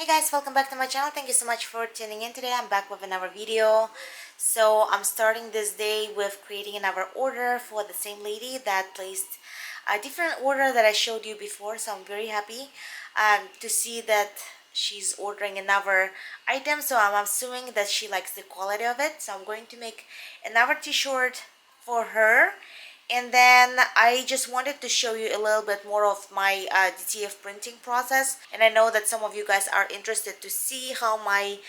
Hey guys, welcome back to my channel. Thank you so much for tuning in today. I'm back with another video. So I'm starting this day with creating another order for the same lady that placed a different order that I showed you before. So I'm very happy to see that she's ordering another item. So I'm assuming that she likes the quality of it. So I'm going to make another t-shirt for her. And then I just wanted to show you a little bit more of my DTF printing process. And I know that some of you guys are interested to see how my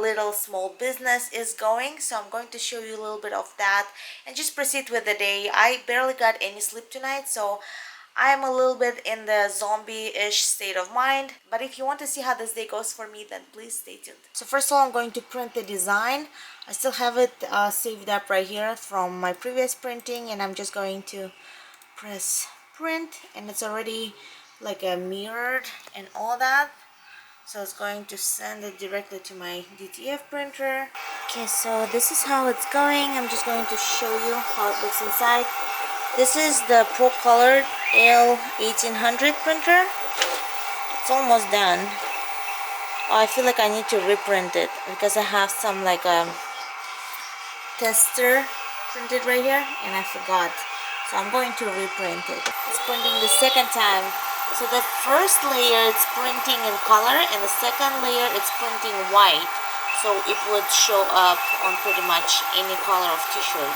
little small business is going. So I'm going to show you a little bit of that and just proceed with the day. I barely got any sleep tonight, so I'm a little bit in the zombie-ish state of mind. But if you want to see how this day goes for me, then please stay tuned. So first of all, I'm going to print the design. I still have it saved up right here from my previous printing, and I'm just going to press print, and it's already like a mirrored and all that. So it's going to send it directly to my DTF printer. Okay, so this is how it's going. I'm just going to show you how it looks inside. This is the Procolored L1800 printer. It's almost done. Oh, I feel like I need to reprint it because I have some like tester printed right here and I forgot. So I'm going to reprint it. It's printing the second time. So the first layer it's printing in color and the second layer it's printing white. So it would show up on pretty much any color of t-shirt.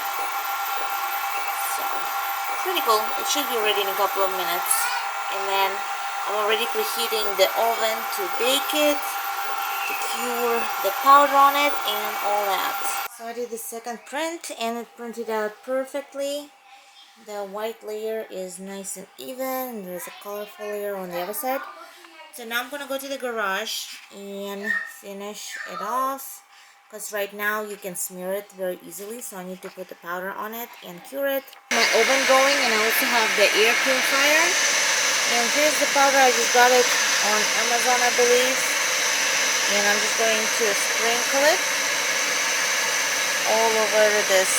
Pretty cool. It should be ready in a couple of minutes. And then I'm already preheating the oven to bake it, to cure the powder on it and all that. So I did the second print and it printed out perfectly. The white layer is nice and even. There's a colorful layer on the other side. So now I'm going to go to the garage and finish it off. Because right now you can smear it very easily, so I need to put the powder on it and cure it. My oven going, and I also have the air purifier. And here's the powder. I just got it on Amazon, I believe. And I'm just going to sprinkle it all over this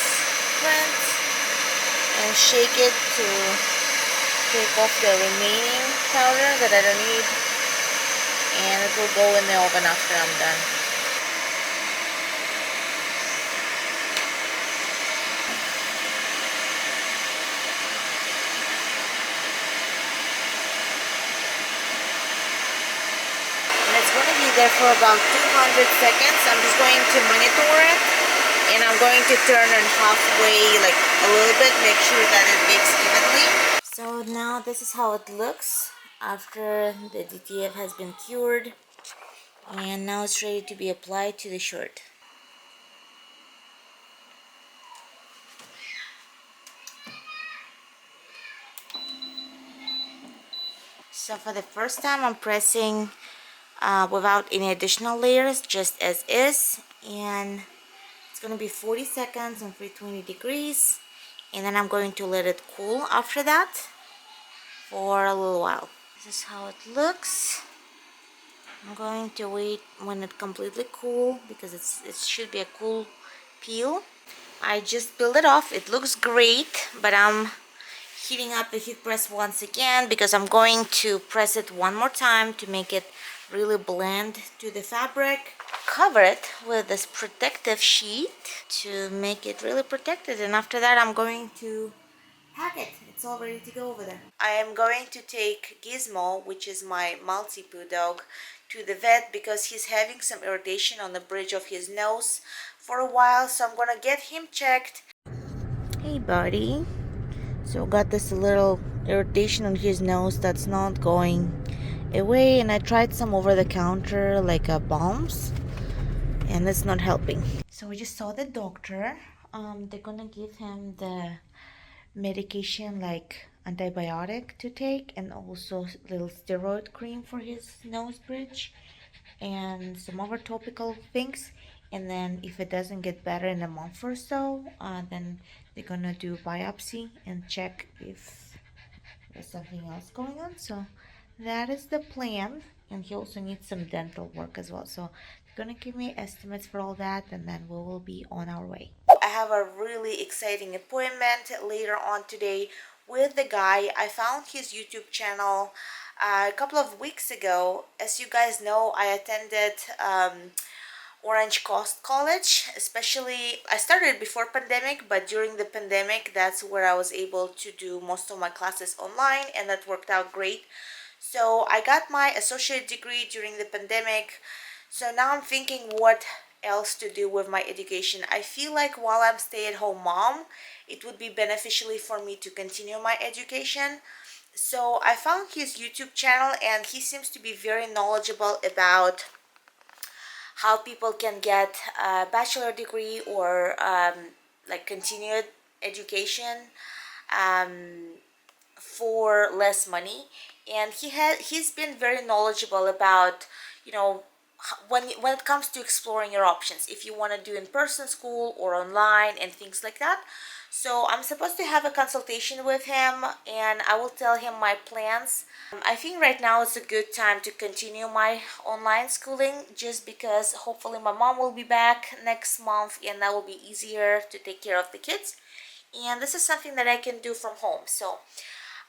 print and shake it to take off the remaining powder that I don't need. And it will go in the oven after I'm done. It's going to be there for about 200 seconds. I'm just going to monitor it and I'm going to turn it halfway, like a little bit, make sure that it bakes evenly. So now this is how it looks after the DTF has been cured, and now it's ready to be applied to the shirt. So for the first time I'm pressing without any additional layers, just as is, and it's going to be 40 seconds on 320 degrees, and then I'm going to let it cool after that for a little while. This is how it looks. I'm going to wait when it completely cool because it should be a cool peel. I just peeled it off. It looks great, but I'm heating up the heat press once again because I'm going to press it one more time to make it really blend to the fabric. Cover it with this protective sheet to make it really protected, and after that I'm going to pack it. It's all ready to go over there. I am going to take Gizmo, which is my Maltipoo dog, to the vet because he's having some irritation on the bridge of his nose for a while, so I'm gonna get him checked. Hey buddy. So got this little irritation on his nose that's not going away, and I tried some over the counter like balms, and it's not helping. So we just saw the doctor. They're gonna give him the medication like antibiotic to take, and also little steroid cream for his nose bridge and some other topical things. And then if it doesn't get better in a month or so, then they're gonna do biopsy and check if there's something else going on. So that is the plan, and he also needs some dental work as well. So they're gonna give me estimates for all that, and then we will be on our way. I have a really exciting appointment later on today with the guy. I found his YouTube channel A couple of weeks ago, as you guys know, I attended Orange Coast College. Especially, I started before pandemic, but during the pandemic, that's where I was able to do most of my classes online, and that worked out great. So I got my associate degree during the pandemic. So now I'm thinking what else to do with my education. I feel like while I'm stay-at-home mom, it would be beneficially for me to continue my education. So I found his YouTube channel, and he seems to be very knowledgeable about how people can get a bachelor degree or like continued education um, for less money. And he's been very knowledgeable about, you know, when it comes to exploring your options, if you want to do in-person school or online and things like that. So I'm supposed to have a consultation with him, and I will tell him my plans. I think right now it's a good time to continue my online schooling, just because hopefully my mom will be back next month and that will be easier to take care of the kids. And this is something that I can do from home. So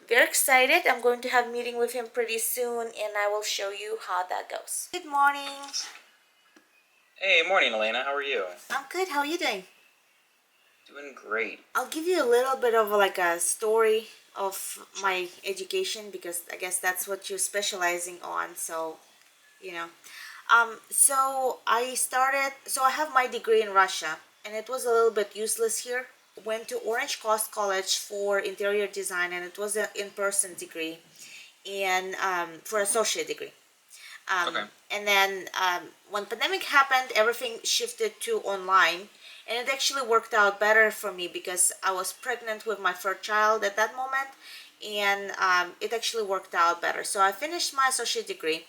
very excited. I'm going to have a meeting with him pretty soon, and I will show you how that goes. Good morning. Hey, morning, Elena. How are you? I'm good. How are you doing? Doing great. I'll give you a little bit of like a story of my education, because I guess that's what you're specializing on. So, you know, so I have my degree in Russia, and it was a little bit useless here. Went to Orange Coast College for interior design, and it was an in-person degree, and for associate degree. Okay. And then when pandemic happened, everything shifted to online, and it actually worked out better for me because I was pregnant with my first child at that moment, and it actually worked out better. So I finished my associate degree,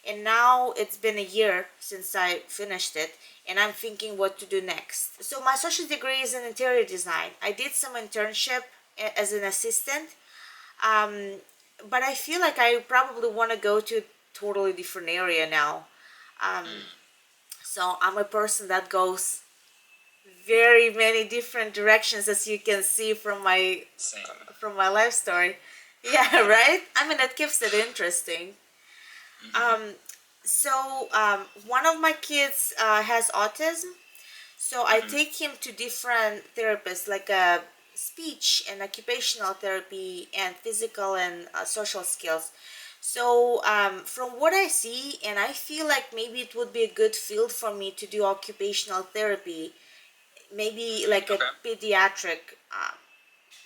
and now it's been a year since I finished it, and I'm thinking what to do next. So my associate degree is in interior design. I did some internship as an assistant, um, but I feel like I probably want to go to a totally different area now. Um, so I'm a person that goes very many different directions, as you can see from my Same. life story. Yeah, right. I mean, that keeps it interesting. One of my kids has autism, so I take him to different therapists, like speech and occupational therapy and physical and social skills. So from what I see, and I feel like maybe it would be a good field for me to do occupational therapy, maybe like a Okay. pediatric,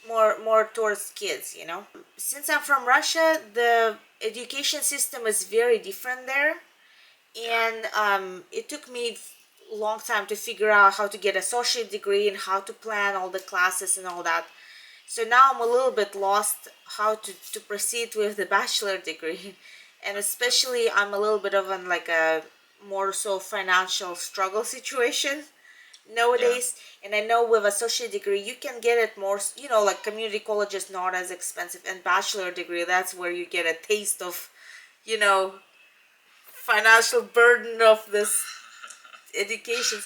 more towards kids, you know. Since I'm from Russia, the education system is very different there, and it took me a long time to figure out how to get associate degree and how to plan all the classes and all that. So now I'm a little bit lost how to proceed with the bachelor degree, and especially I'm a little bit of an like a more so financial struggle situation nowadays. And I know with associate degree you can get it more, you know, like community college is not as expensive, and bachelor degree, that's where you get a taste of, you know, financial burden of this education.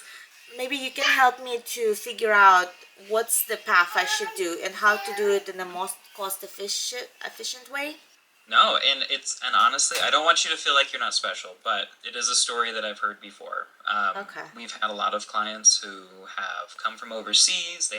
Maybe you can help me to figure out what's the path I should do and how to do it in the most cost efficient way. No, and honestly, I don't want you to feel like you're not special, but it is a story that I've heard before. Okay. We've had a lot of clients who have come from overseas.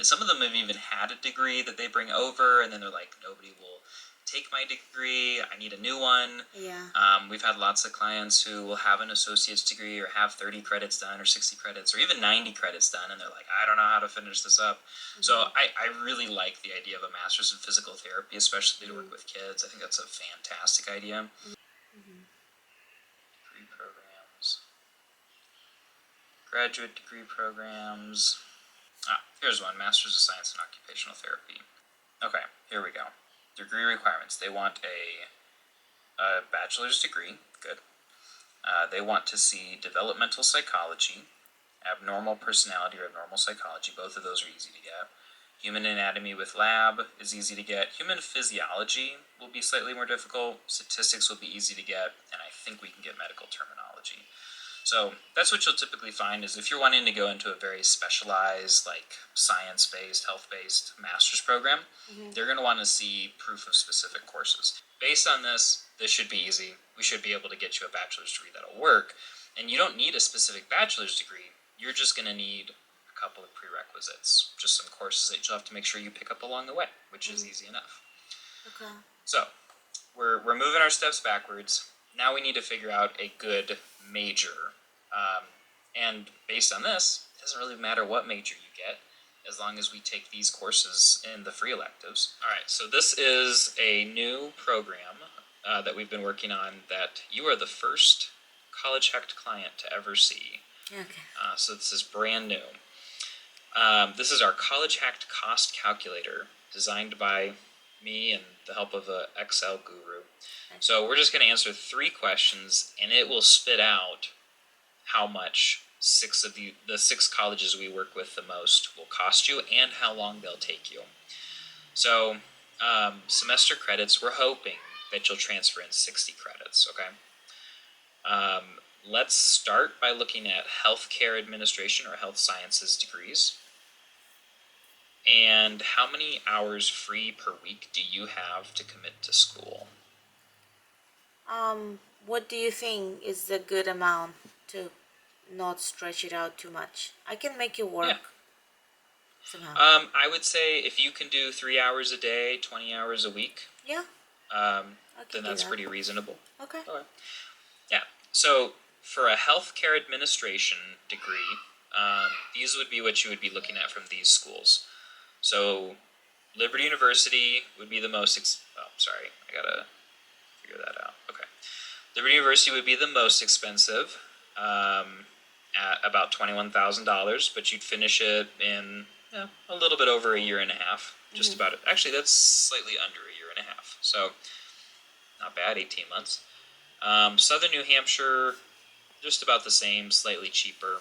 Some of them have even had a degree that they bring over, and then they're like, nobody will take my degree. I need a new one. Yeah. We've had lots of clients who will have an associate's degree or have 30 credits done or 60 credits or even 90 credits done, and they're like, I don't know how to finish this up. So I really like the idea of a master's in physical therapy, especially to work with kids. I think that's a fantastic idea. Degree programs, graduate degree programs. Here's one, Master's of Science in Occupational Therapy. Okay, here we go. Degree requirements. They want a bachelor's degree. Good. They want to see developmental psychology, abnormal personality or abnormal psychology. Both of those are easy to get. Human anatomy with lab is easy to get. Human physiology will be slightly more difficult. Statistics will be easy to get. And I think we can get medical terminology. So that's what you'll typically find is if you're wanting to go into a very specialized, like science-based, health-based master's program, they're going to want to see proof of specific courses. Based on this, this should be easy. We should be able to get you a bachelor's degree that'll work. And you don't need a specific bachelor's degree. You're just going to need a couple of prerequisites, just some courses that you'll have to make sure you pick up along the way, which is easy enough. Okay. So, we're moving our steps backwards. Now we need to figure out a good major. And based on this, it doesn't really matter what major you get, as long as we take these courses in the free electives. All right, so this is a new program that we've been working on that you are the first College Hacked client to ever see. Okay. So this is brand new. This is our College Hacked cost calculator, designed by me and the help of a Excel guru. So we're just going to answer 3 questions, and it will spit out how much the 6 colleges we work with the most will cost you and how long they'll take you. So semester credits, we're hoping that you'll transfer in 60 credits, okay? Let's start by looking at healthcare administration or health sciences degrees. And how many hours free per week do you have to commit to school? What do you think is the good amount to not stretch it out too much? I can make it work somehow. I would say if you can do 3 hours a day, 20 hours a week, Yeah. then that's pretty reasonable. Okay. Yeah. So for a healthcare administration degree, these would be what you would be looking at from these schools. So Liberty University would be the most. Sorry, I gotta figure that out. Okay. Liberty University would be the most expensive, at about $21,000, but you'd finish it in a little bit over a year and a half. Just about it. Actually, that's slightly under a year and a half. So not bad, 18 months. Southern New Hampshire, just about the same, slightly cheaper.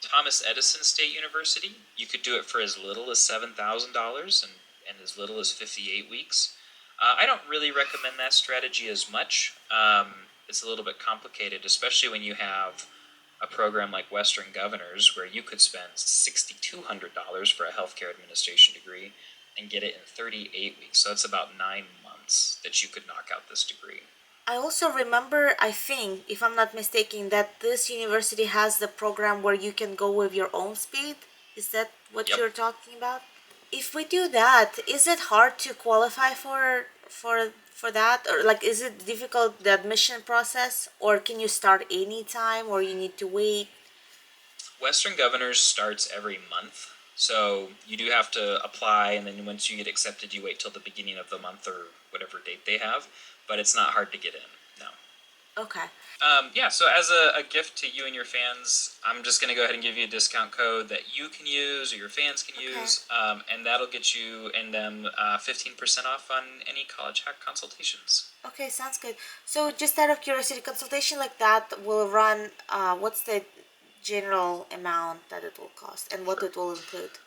Thomas Edison State University, you could do it for as little as $7,000 and as little as 58 weeks. I don't really recommend that strategy as much. It's a little bit complicated, especially when you have a program like Western Governors, where you could spend $6,200 for a healthcare administration degree and get it in 38 weeks. So it's about 9 months that you could knock out this degree. I also remember, I think, if I'm not mistaken, that this university has the program where you can go with your own speed. Is that what you're talking about? If we do that, is it hard to qualify for that, or like is it difficult, the admission process, or can you start anytime, or you need to wait? Western Governors starts every month, so you do have to apply, and then once you get accepted, you wait till the beginning of the month or whatever date they have. But it's not hard to get in. No. Okay. So as a gift to you and your fans, I'm just going to go ahead and give you a discount code that you can use or your fans can use, and that'll get you and them 15% off on any College Hack consultations. Okay, sounds good. So just out of curiosity, consultation like that will run, what's the general amount that it will cost and what it will include?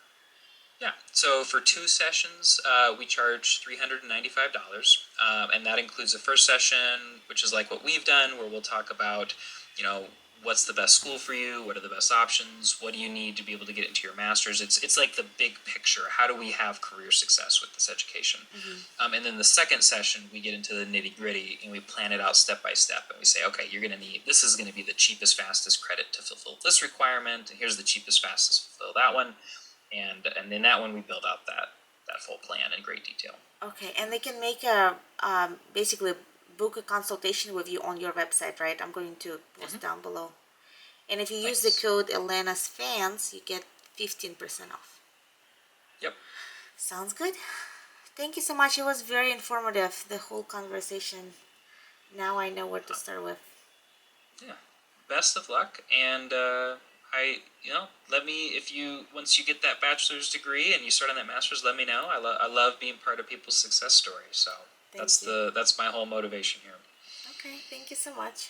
Yeah, so for 2 sessions, we charge $395, and that includes the first session, which is like what we've done, where we'll talk about, what's the best school for you, what are the best options, what do you need to be able to get into your master's. It's like the big picture. How do we have career success with this education? And then the second session, we get into the nitty gritty, and we plan it out step by step, and we say, okay, this is going to be the cheapest, fastest credit to fulfill this requirement, and here's the cheapest, fastest to fulfill that one. And in that one, we build out that full plan in great detail. Okay, and they can make a basically book a consultation with you on your website, right? I'm going to post down below. And if you use the code Elena's Fans, you get 15% off. Yep. Sounds good. Thank you so much. It was very informative, the whole conversation. Now I know where to start with. Yeah. Best of luck, and once you get that bachelor's degree and you start on that master's, let me know. I love being part of people's success stories. So that's my whole motivation here. Okay, thank you so much.